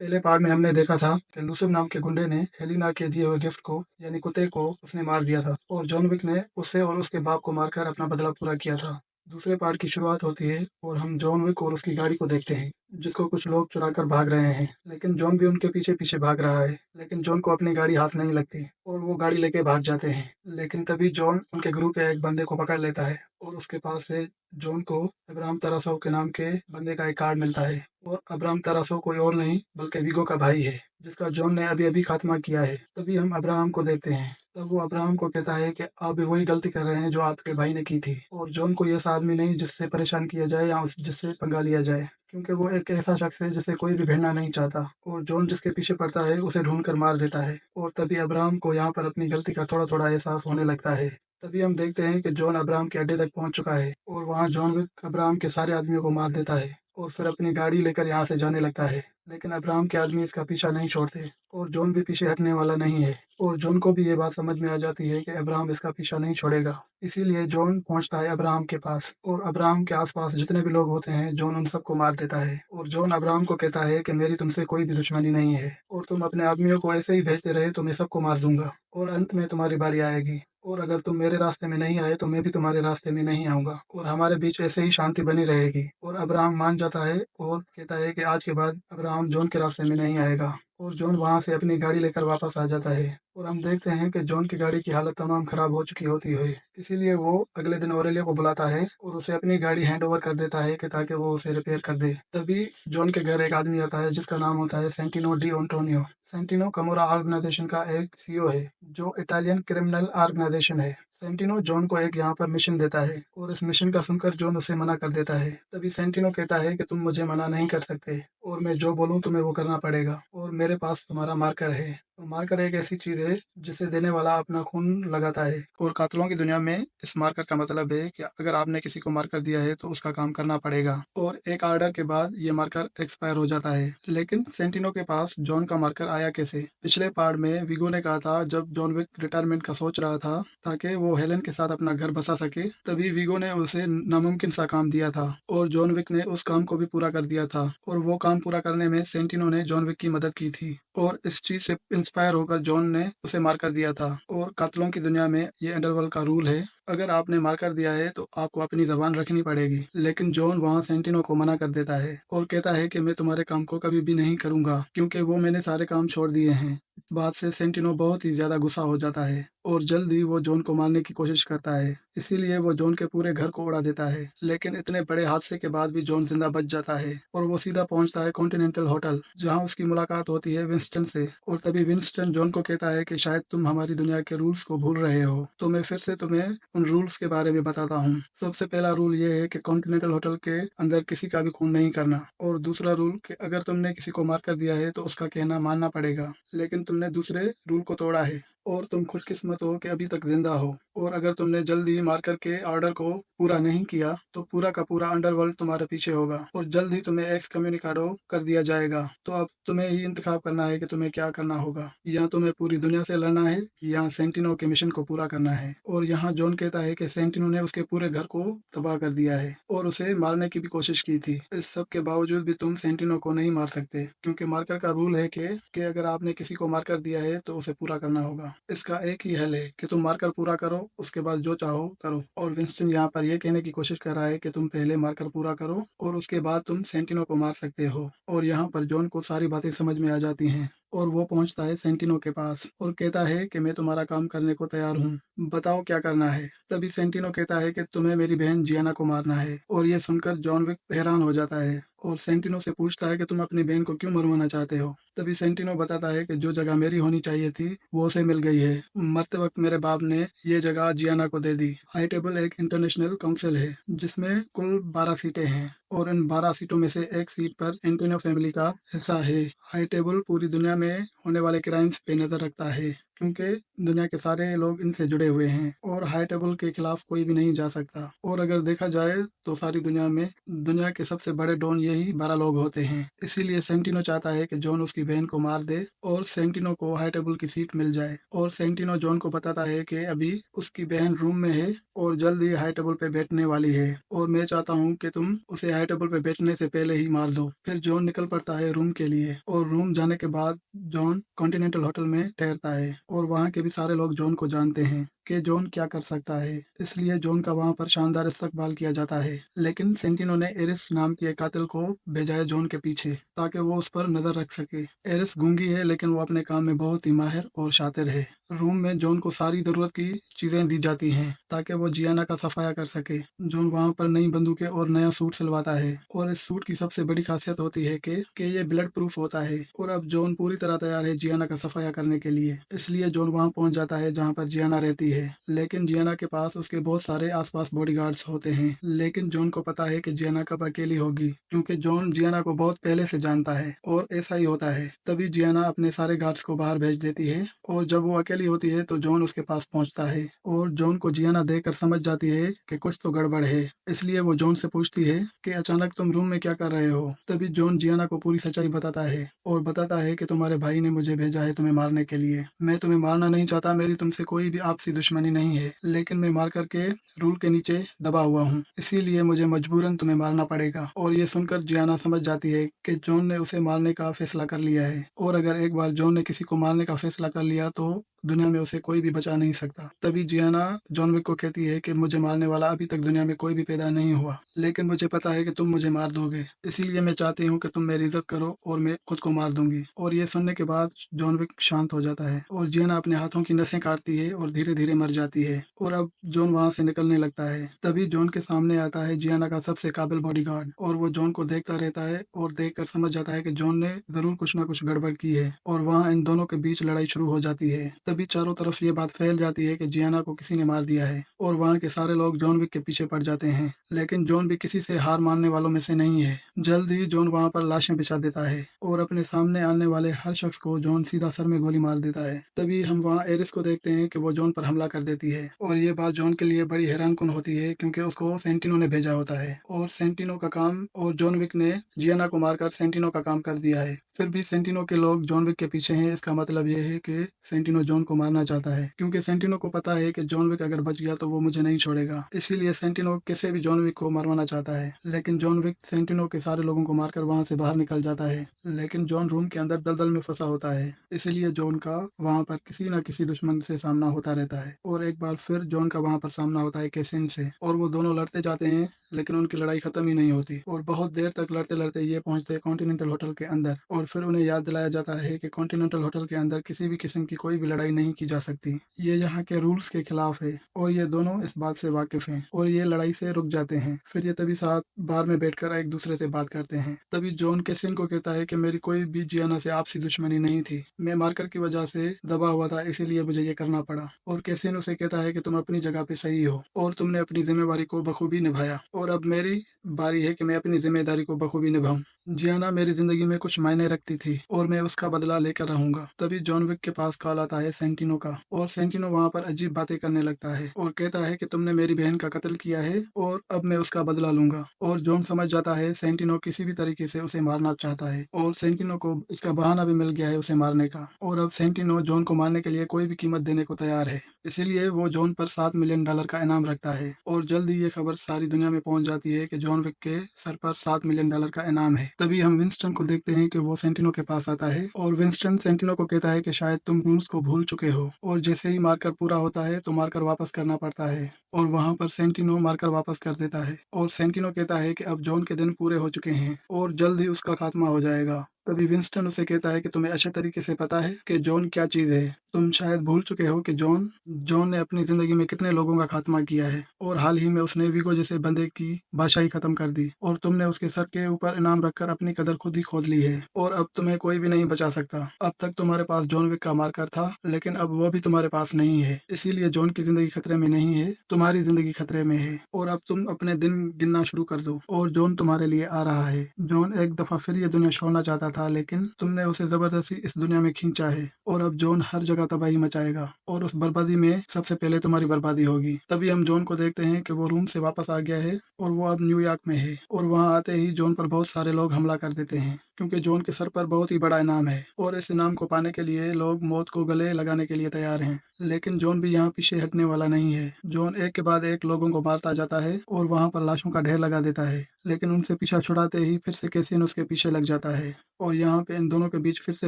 पहले पार्ट में हमने देखा था कि लूसिफ नाम के गुंडे ने हेलिना के दिए हुए गिफ्ट को यानी कुत्ते को उसने मार दिया था और जॉन विक ने उसे और उसके बाप को मारकर अपना बदला पूरा किया था। दूसरे पार्ट की शुरुआत होती है और हम जॉन विक और उसकी गाड़ी को देखते हैं जिसको कुछ लोग चुरा कर भाग रहे हैं, लेकिन जॉन भी उनके पीछे पीछे भाग रहा है। लेकिन जॉन को अपनी गाड़ी हाथ नहीं लगती और वो गाड़ी लेके भाग जाते हैं। लेकिन तभी जॉन उनके ग्रुप के एक बंदे को पकड़ लेता है और उसके पास से जॉन को अब्राहम तरासो के नाम के बंदे का एक कार्ड मिलता है। और अब्राहम तरासो कोई और नहीं बल्कि वीगो का भाई है जिसका जॉन ने अभी अभी खात्मा किया है। तभी हम अब्राहम को देखते हैं। तब वो अब्राहम को कहता है कि आप भी वही गलती कर रहे हैं जो आपके भाई ने की थी और जॉन को ये ऐसा आदमी नहीं जिससे परेशान किया जाए या जिससे पंगा लिया जाए, क्योंकि वो एक ऐसा शख्स है जिसे कोई भी भिड़ना नहीं चाहता और जॉन जिसके पीछे पड़ता है उसे ढूंढ कर मार देता है। और तभी अब्राहम को यहाँ पर अपनी गलती का थोड़ा थोड़ा एहसास होने लगता है। तभी हम देखते हैं कि जॉन अब्राहम के अड्डे तक पहुंच चुका है और वहां जॉन विक अब्राहम के सारे आदमियों को मार देता है और फिर अपनी गाड़ी लेकर यहाँ से जाने लगता है। लेकिन अब्राहम के आदमी इसका पीछा नहीं छोड़ते और जॉन भी पीछे हटने वाला नहीं है। और जॉन को भी ये बात समझ में आ जाती है कि अब्राहम इसका पीछा नहीं छोड़ेगा। इसीलिए जॉन पहुंचता है अब्राहम के पास और अब्राहम के आसपास जितने भी लोग होते हैं जॉन उन सबको मार देता है। और जॉन अब्राहम को कहता है कि मेरी तुमसे कोई भी दुश्मनी नहीं है और तुम अपने आदमियों को ऐसे ही भेजते रहे तो मैं सबको मार दूंगा और अंत में तुम्हारी बारी आएगी। और अगर तुम मेरे रास्ते में नहीं आए तो मैं भी तुम्हारे रास्ते में नहीं आऊंगा और हमारे बीच ऐसे ही शांति बनी रहेगी। और अब्राहम मान जाता है और कहता है कि आज के बाद अब्राहम जॉन के रास्ते में नहीं आएगा। और जॉन वहां से अपनी गाड़ी लेकर वापस आ जाता है और हम देखते हैं कि जॉन की गाड़ी की हालत तमाम खराब हो चुकी होती है। इसीलिए वो अगले दिन ऑरेलिया को बुलाता है और उसे अपनी गाड़ी हैंड ओवर कर देता है कि ताकि वो उसे रिपेयर कर दे। तभी जॉन के घर एक आदमी आता है जिसका नाम होता है सेंटिनो डी ओंटोनियो। सेंटिनो कमोरा ऑर्गेनाइजेशन का एक सीईओ है जो इटालियन क्रिमिनल ऑर्गेनाइजेशन है। सेंटिनो जॉन को एक यहाँ पर मिशन देता है और इस मिशन का सुनकर जॉन उसे मना कर देता है। तभी सेंटिनो कहता है कि तुम मुझे मना नहीं कर सकते और मैं जो बोलूँ तुम्हें वो करना पड़ेगा और मेरे पास तुम्हारा मार्कर है। और मार्कर एक ऐसी चीज है जिसे देने वाला अपना खून लगाता है और कातलों की दुनिया में इस मार्कर का मतलब है कि अगर आपने किसी को मार्कर दिया है तो उसका काम करना पड़ेगा और एक ऑर्डर के बाद ये मार्कर एक्सपायर हो जाता है। लेकिन सेंटिनो के पास जॉन का मार्कर आया कैसे? पिछले पार्ट में वीगो ने कहा था जब जॉन विक रिटायरमेंट का सोच रहा था ताकि वो हेलन के साथ अपना घर बसा सके, तभी वीगो ने उसे नामुमकिन सा काम दिया था और जॉन विक ने उस काम को भी पूरा कर दिया था। और वो काम पूरा करने में सेंटिनो ने जॉन विक की मदद की थी और इस चीज से इंस्पायर होकर जॉन ने उसे मार कर दिया था। और कातलों की दुनिया में ये अंडरवर्ल्ड का रूल है, अगर आपने मार कर दिया है तो आपको अपनी जबान रखनी पड़ेगी। लेकिन जॉन वहाँ सेंटिनो को मना कर देता है और कहता है कि मैं तुम्हारे काम को कभी भी नहीं करूंगा क्योंकि वो मैंने सारे काम छोड़ दिए हैं। इस बात से सेंटिनो बहुत ही ज्यादा गुस्सा हो जाता है और जल्द ही वो जॉन को मारने की कोशिश करता है। इसीलिए वो जॉन के पूरे घर को उड़ा देता है। लेकिन इतने बड़े हादसे के बाद भी जॉन जिंदा बच जाता है और वो सीधा पहुंचता है कॉन्टिनेंटल होटल जहां उसकी मुलाकात होती है विंस्टन से। और तभी विंस्टन जॉन को कहता है कि शायद तुम हमारी दुनिया के रूल्स को भूल रहे हो, तो मैं फिर से तुम्हें उन रूल्स के बारे में बताता हूँ। सबसे पहला रूल ये है कि कॉन्टिनेंटल होटल के अंदर किसी का भी खून नहीं करना। और दूसरा रूल कि अगर तुमने किसी को मार कर दिया है तो उसका कहना मानना पड़ेगा। लेकिन तुमने दूसरे रूल को तोड़ा है और तुम खुशकिस्मत हो कि अभी तक जिंदा हो। और अगर तुमने जल्दी मार करके ऑर्डर को पूरा नहीं किया तो पूरा का पूरा अंडरवर्ल्ड तुम्हारे पीछे होगा और जल्द ही तुम्हें एक्स कम्युनिकाडो कर दिया जाएगा। तो अब तुम्हें ही इंतखाब करना है कि तुम्हें क्या करना होगा, या तुम्हें पूरी दुनिया से लड़ना है या सेंटिनो के मिशन को पूरा करना है। और यहाँ जॉन कहता है कि सेंटिनो ने उसके पूरे घर को तबाह कर दिया है और उसे मारने की भी कोशिश की थी। इस सब के बावजूद भी तुम सेंटिनो को नहीं मार सकते क्योंकि मार्कर का रूल है कि अगर आपने किसी को मारकर दिया है तो उसे पूरा करना होगा। इसका एक ही हल है कि तुम मार्कर पूरा करो, उसके बाद जो चाहो करो। और विंस्टन यहाँ पर यह कहने की कोशिश कर रहा है कि तुम पहले मार्कर पूरा करो और उसके बाद तुम सेंटिनो को मार सकते हो। और यहाँ पर जॉन को सारी बातें समझ में आ जाती हैं और वो पहुंचता है सेंटिनो के पास और कहता है कि मैं तुम्हारा काम करने को तैयार हूँ, बताओ क्या करना है। तभी सेंटिनो कहता है कि तुम्हें मेरी बहन जियाना को मारना है। और ये सुनकर जॉन विक हैरान हो जाता है और सेंटिनो से पूछता है कि तुम अपनी बहन को क्यों मरवाना चाहते हो। तभी सेंटिनो बताता है कि जो जगह मेरी होनी चाहिए थी वो उसे मिल गई है। मरते वक्त मेरे बाप ने ये जगह जियाना को दे दी। हाई टेबल एक इंटरनेशनल काउंसिल है जिसमें कुल 12 सीटें हैं और इन 12 सीटों में से एक सीट पर एंटोनियो फैमिली का हिस्सा है। हाई टेबल पूरी दुनिया में होने वाले क्राइम्स पे नजर रखता है क्योंकि दुनिया के सारे लोग इनसे जुड़े हुए हैं और हाई टेबल के खिलाफ कोई भी नहीं जा सकता। और अगर देखा जाए तो सारी दुनिया में दुनिया के सबसे बड़े डॉन यही 12 लोग होते हैं। इसीलिए सेंटिनो चाहता है कि जॉन उसकी बहन को मार दे और सेंटिनो को हाई टेबल की सीट मिल जाए। और सेंटिनो जॉन को बताता है कि अभी उसकी बहन रूम में है और जल्द ही हाई टेबल पे बैठने वाली है और मैं चाहता हूँ कि तुम उसे हाई टेबल पे बैठने से पहले ही मार दो। फिर जॉन निकल पड़ता है रूम के लिए और रूम जाने के बाद जॉन कॉन्टिनेंटल होटल में ठहरता है और वहाँ के भी सारे लोग जॉन को जानते हैं कि जॉन क्या कर सकता है, इसलिए जॉन का वहाँ पर शानदार इस्तकबाल किया जाता है। लेकिन सेंटिनो ने एरिस नाम के एक कातिल को भेजा है जॉन के पीछे ताकि वो उस पर नजर रख सके। एरिस गूंगी है लेकिन वो अपने काम में बहुत ही माहिर और शातिर है। रूम में जॉन को सारी जरूरत की चीजें दी जाती हैं ताकि वो जियाना का सफाया कर सके। जॉन वहाँ पर नई बंदूकें और नया सूट सिलवाता है और इस सूट की सबसे बड़ी खासियत होती है कि ये ब्लड प्रूफ होता है। और अब जॉन पूरी तरह तैयार है जियाना का सफाया करने के लिए, इसलिए जॉन वहाँ पहुँच जाता है जहाँ पर जियाना रहती है। लेकिन जियाना के पास उसके बहुत सारे आसपास बॉडीगार्ड्स होते हैं, लेकिन जॉन को पता है कि जियाना कब अकेली होगी क्योंकि जॉन जियाना को बहुत पहले से जानता है और ऐसा ही होता है। तभी जियाना अपने सारे गार्ड्स को बाहर भेज देती है और जब वो अकेली होती है तो जॉन उसके पास पहुंचता है और जॉन को जियाना देखकर समझ जाती है कि कुछ तो गड़बड़ है, इसलिए वो जॉन से पूछती है कि अचानक तुम रूम में क्या कर रहे हो। तभी जॉन जियाना को पूरी सच्चाई बताता है और बताता है कि तुम्हारे भाई ने मुझे भेजा है तुम्हें मारने के लिए। मैं तुम्हें मारना नहीं चाहता, मेरी तुमसे कोई भी आपसी दुश्मनी नहीं है, लेकिन मैं मार करके रूल के नीचे दबा हुआ हूँ, इसीलिए मुझे मजबूरन तुम्हें मारना पड़ेगा। और ये सुनकर जियाना समझ जाती है कि जॉन ने उसे मारने का फैसला कर लिया है और अगर एक बार जॉन ने किसी को मारने का फैसला कर लिया तो दुनिया में उसे कोई भी बचा नहीं सकता। तभी जियाना जॉन विक को कहती है कि मुझे मारने वाला अभी तक दुनिया में कोई भी पैदा नहीं हुआ, लेकिन मुझे पता है कि तुम मुझे मार दोगे, इसीलिए मैं चाहती हूँ कि तुम मेरी इज्जत करो और मैं खुद को मार दूंगी। और ये सुनने के बाद जॉन विक शांत हो जाता है और जियाना अपने हाथों की नसें काटती है और धीरे धीरे मर जाती है और अब जॉन वहाँ से निकलने लगता है। तभी जॉन के सामने आता है जियाना का सबसे काबिल बॉडीगार्ड और वो जॉन को देखता रहता है और देखकर समझ जाता है कि जॉन ने जरूर कुछ ना कुछ गड़बड़ की है और वहाँ इन दोनों के बीच लड़ाई शुरू हो जाती है। तभी चारों तरफ ये बात फैल जाती है कि जियाना को किसी ने मार दिया है और वहाँ के सारे लोग जॉन विक के पीछे पड़ जाते हैं, लेकिन जॉन भी किसी से हार मानने वालों में से नहीं है। जल्द ही जॉन वहाँ पर लाशें बिछा देता है और अपने सामने आने वाले हर शख्स को जॉन सीधा सर में गोली मार देता है। तभी हम वहाँ एरिस को देखते हैं कि वो जॉन पर हमला कर देती है और ये बात जॉन के लिए बड़ी हैरानकुन होती है क्योंकि उसको सेंटिनो ने भेजा होता है और सेंटिनो का काम और जॉन विक ने जियाना को मारकर सेंटिनो का काम कर दिया है। फिर भी सेंटिनो के लोग जॉन विक के पीछे हैं, इसका मतलब ये है कि सेंटिनो जॉन को मारना चाहता है क्योंकि सेंटिनो को पता है कि जॉन विक अगर बच गया तो वो मुझे नहीं छोड़ेगा, इसीलिए सेंटिनो कैसे भी जॉन विक को मरवाना चाहता है। लेकिन जॉन विक सेंटिनो के सारे लोगों को मारकर वहां से बाहर निकल जाता है, लेकिन जॉन रूम के अंदर दलदल में फंसा होता है, इसीलिए जॉन का वहां पर किसी न किसी दुश्मन से सामना होता रहता है। और एक बार फिर जॉन का वहां पर सामना होता है कैसिन से और वो दोनों लड़ते जाते हैं लेकिन उनकी लड़ाई खत्म ही नहीं होती और बहुत देर तक लड़ते लड़ते ये पहुंचते कॉन्टिनेंटल होटल के अंदर और फिर उन्हें याद दिलाया जाता है कि कॉन्टिनेंटल होटल के अंदर किसी भी किस्म की कोई भी लड़ाई नहीं की जा सकती, ये यहाँ के रूल्स के खिलाफ है। और ये दोनों इस बात से वाकिफ हैं और ये लड़ाई से रुक जाते हैं। फिर ये तभी साथ बार में बैठकर एक दूसरे से बात करते हैं। तभी जॉन कैसिन को कहता है कि मेरी कोई भी जियाना से आपसी दुश्मनी नहीं थी, मैं मार्कर की वजह से दबा हुआ था, इसीलिए मुझे ये करना पड़ा। और कैसिन उसे कहता है कि तुम अपनी जगह पे सही हो और तुमने अपनी जिम्मेवारी को बखूबी निभाया और अब मेरी बारी है कि मैं अपनी जिम्मेदारी को बखूबी निभाऊं। जियाना मेरी जिंदगी में कुछ मायने रखती थी और मैं उसका बदला लेकर रहूंगा। तभी जॉन विक के पास कॉल आता है सेंटिनो का और सेंटिनो वहां पर अजीब बातें करने लगता है और कहता है कि तुमने मेरी बहन का कत्ल किया है और अब मैं उसका बदला लूंगा। और जॉन समझ जाता है सेंटिनो किसी भी तरीके से उसे मारना चाहता है और सेंटिनो को इसका बहाना भी मिल गया है उसे मारने का और अब सेंटिनो जॉन को मारने के लिए कोई भी कीमत देने को तैयार है, इसीलिए वो जॉन पर $7 मिलियन का इनाम रखता है। और जल्द ही ये खबर सारी दुनिया में पहुंच जाती है कि जॉन विक के सर पर $7 मिलियन का इनाम है। तभी हम विंस्टन को देखते हैं कि वो सेंटिनो के पास आता है और विंस्टन सेंटिनो को कहता है कि शायद तुम रूल्स को भूल चुके हो और जैसे ही मार्कर पूरा होता है तो मार्कर वापस करना पड़ता है और वहां पर सेंटिनो मार्कर वापस कर देता है और सेंटिनो कहता है कि अब जॉन के दिन पूरे हो चुके हैं और जल्द ही उसका खात्मा हो जाएगा। तभी विंस्टन उसे कहता है कि तुम्हें अच्छे तरीके से पता है कि जॉन क्या चीज है, तुम शायद भूल चुके हो कि जॉन जॉन ने अपनी जिंदगी में कितने लोगों का खात्मा किया है और हाल ही में उसने वीगो जैसे बंदे की बादशाही खत्म कर दी और तुमने उसके सर के ऊपर इनाम रखकर अपनी कदर खुद ही खोद ली है और अब तुम्हें कोई भी नहीं बचा सकता। अब तक तुम्हारे पास जॉन विक का मार्कर था लेकिन अब वो भी तुम्हारे पास नहीं है, इसीलिए जॉन की जिंदगी खतरे में नहीं है, तुम्हारी जिंदगी खतरे में है और अब तुम अपने दिन गिनना शुरू कर दो और जॉन तुम्हारे लिए आ रहा है। जॉन एक दफा फिर ये दुनिया छोड़ना चाहता था लेकिन तुमने उसे जबरदस्ती इस दुनिया में खींचा है और अब जॉन हर जगह तबाही मचाएगा और उस बर्बादी में सबसे पहले तुम्हारी बर्बादी होगी। तभी हम जॉन को देखते हैं कि वो रूम से वापस आ गया है और वो अब न्यूयॉर्क में है और वहाँ आते ही जॉन पर बहुत सारे लोग हमला कर देते हैं क्योंकि जॉन के सर पर बहुत ही बड़ा इनाम है और इस इनाम को पाने के लिए लोग मौत को गले लगाने के लिए तैयार हैं। लेकिन जॉन भी यहाँ पीछे हटने वाला नहीं है। जॉन एक के बाद एक लोगों को मारता जाता है और वहाँ पर लाशों का ढेर लगा देता है। लेकिन उनसे पीछा छुड़ाते ही फिर से कैसिन उसके पीछे लग जाता है और यहाँ पे इन दोनों के बीच फिर से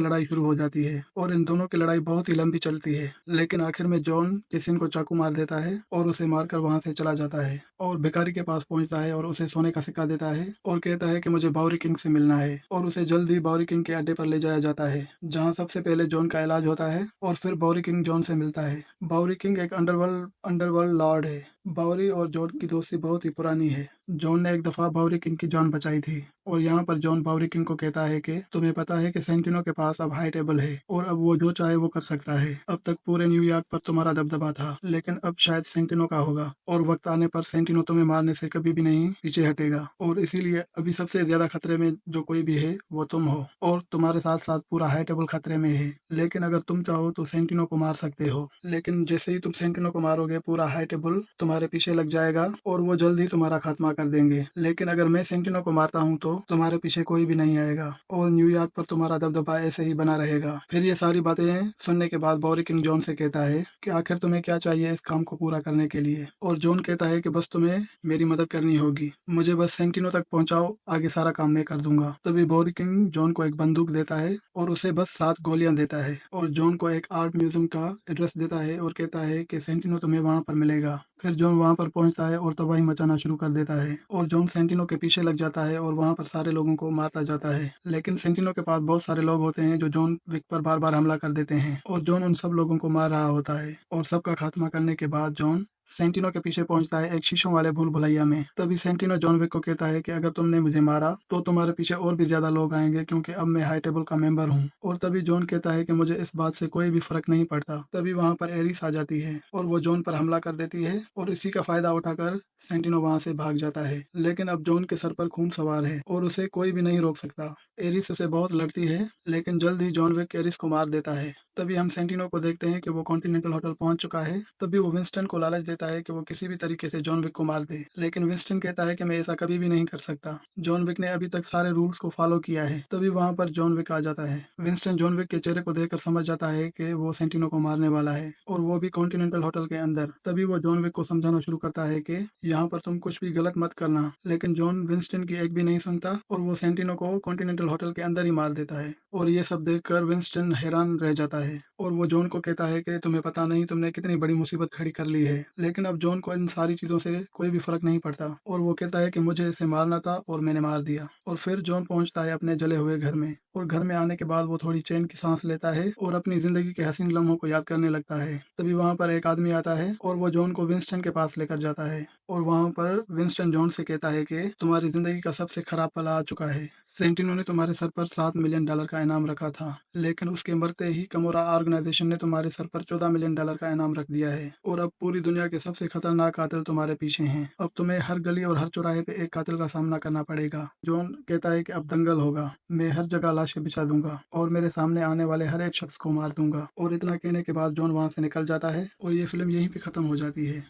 लड़ाई शुरू हो जाती है और इन दोनों की लड़ाई बहुत ही लंबी चलती है। लेकिन आखिर में जॉन कैसिन को चाकू मार देता है और उसे मारकर वहाँ से चला जाता है और भिखारी के पास पहुँचता है और उसे सोने का सिक्का देता है और कहता है कि मुझे बावरी किंग से मिलना है और उसे जल्द ही बावरी किंग के अड्डे पर ले जाया जाता है, जहाँ सबसे पहले जॉन का इलाज होता है और फिर बावरी किंग जॉन से मिलता है। बावरी किंग एक अंडरवर्ल्ड लॉर्ड है। बावरी और जॉन की दोस्ती बहुत ही पुरानी है। जॉन ने एक दफा बावरी किंग की जान बचाई थी और यहाँ पर जॉन बावरी किंग को कहता है कि तुम्हें पता है कि सेंटिनो के पास अब हाई टेबल है और अब वो जो चाहे वो कर सकता है। अब तक पूरे न्यूयॉर्क पर तुम्हारा दबदबा था, लेकिन अब शायद सेंटिनो का होगा और वक्त आने पर सेंटिनो तुम्हें मारने से कभी भी नहीं पीछे हटेगा और इसीलिए अभी सबसे ज्यादा खतरे में जो कोई भी है वो तुम हो और तुम्हारे साथ साथ पूरा हाई टेबल खतरे में है। लेकिन अगर तुम चाहो तो सेंटिनो को मार सकते हो, लेकिन जैसे ही तुम सेंटिनो को मारोगे पूरा हाई टेबल तुम्हारे पीछे लग जाएगा और वो जल्द ही तुम्हारा खात्मा कर देंगे। लेकिन अगर मैं सेंटिनो को मारता हूँ तो तुम्हारे पीछे कोई भी नहीं आएगा और न्यूयॉर्क पर तुम्हारा दबदबा ऐसे ही बना रहेगा। फिर ये सारी बातें सुनने के बाद बावरी किंग जॉन से कहता है कि आखिर तुम्हें क्या चाहिए इस काम को पूरा करने के लिए, और जॉन कहता है कि बस तुम्हें मेरी मदद करनी होगी, मुझे बस सेंटिनो तक पहुंचाओ, आगे सारा काम मैं कर दूंगा। तभी बावरी किंग जॉन को एक बंदूक देता है और उसे बस 7 गोलियां देता है और जॉन को एक आर्ट म्यूजियम का एड्रेस देता है और कहता है कि सेंटिनो तुम्हें वहां पर मिलेगा। फिर जॉन वहां पर पहुंचता है और तबाही मचाना शुरू कर देता है और जॉन सेंटिनो के पीछे लग जाता है और वहां पर सारे लोगों को मारता जाता है। लेकिन सेंटिनो के पास बहुत सारे लोग होते हैं जो जॉन विक पर बार बार हमला कर देते हैं और जॉन उन सब लोगों को मार रहा होता है और सबका खात्मा करने के बाद जॉन सेंटिनो के पीछे पहुंचता है एक शीशों वाले भूल भुलैया में। तभी सेंटिनो जॉन विक को कहता है कि अगर तुमने मुझे मारा तो तुम्हारे पीछे और भी ज्यादा लोग आएंगे, क्योंकि अब मैं हाई टेबल का मेंबर हूँ। और तभी जॉन कहता है कि मुझे इस बात से कोई भी फर्क नहीं पड़ता। तभी वहां पर एरिस आ जाती है और वो जॉन पर हमला कर देती है और इसी का फायदा उठाकर सेंटिनो वहां से भाग जाता है। लेकिन अब जॉन के सर पर खून सवार है और उसे कोई भी नहीं रोक सकता। एरिस उसे बहुत लड़ती है, लेकिन जल्द ही जॉन विक एरिस को मार देता है। तभी हम सेंटिनो को देखते हैं कि वो कॉन्टिनेंटल होटल पहुंच चुका है। तभी वो विंस्टन को लालच देता है कि वो किसी भी तरीके से जॉन विक को मार दे, लेकिन विंस्टन कहता है कि मैं ऐसा कभी भी नहीं कर सकता, जॉन विक ने अभी तक सारे रूल्स को फॉलो किया है। तभी वहां पर जॉन विक आ जाता है। विंस्टन जॉन विक के चेहरे को देखकर समझ जाता है कि वो सेंटिनो को मारने वाला है और वो भी कॉन्टिनेंटल होटल के अंदर। तभी वो जॉन विक को समझाना शुरू करता है कि यहाँ पर तुम कुछ भी गलत मत करना, लेकिन जॉन विंस्टन की एक भी नहीं सुनता और वो सेंटिनो को कॉन्टिनेंटल होटल के अंदर ही मार देता है। और ये सब देखकर विंस्टन हैरान रह जाता है और वो जॉन को कहता है कि तुम्हें पता नहीं तुमने कितनी बड़ी मुसीबत खड़ी कर ली है। लेकिन अब जॉन को इन सारी चीजों से कोई भी फर्क नहीं पड़ता और वो कहता है कि मुझे इसे मारना था और मैंने मार दिया। और फिर जॉन पहुंचता है अपने जले हुए घर में और घर में आने के बाद वो थोड़ी चैन की सांस लेता है और अपनी जिंदगी के हसीन लम्हों को याद करने लगता है। तभी वहां पर एक आदमी आता है और वो जॉन को विंस्टन के पास लेकर जाता है और वहां पर विंस्टन जॉन से कहता है कि तुम्हारी जिंदगी का सबसे खराब पल आ चुका है। सेंटिनो ने तुम्हारे सर पर $7 मिलियन का इनाम रखा था, लेकिन उसके मरते ही कमोरा ऑर्गेनाइजेशन ने तुम्हारे सर पर $14 मिलियन का इनाम रख दिया है और अब पूरी दुनिया के सबसे खतरनाक कातिल तुम्हारे पीछे हैं। अब तुम्हें हर गली और हर चौराहे पे एक कातिल का सामना करना पड़ेगा। जॉन कहता है कि अब दंगल होगा, मैं हर जगह लाशें बिछा दूंगा और मेरे सामने आने वाले हर एक शख्स को मार दूंगा। और इतना कहने के बाद जॉन वहां से निकल जाता है और ये फिल्म यहीं पे खत्म हो जाती है।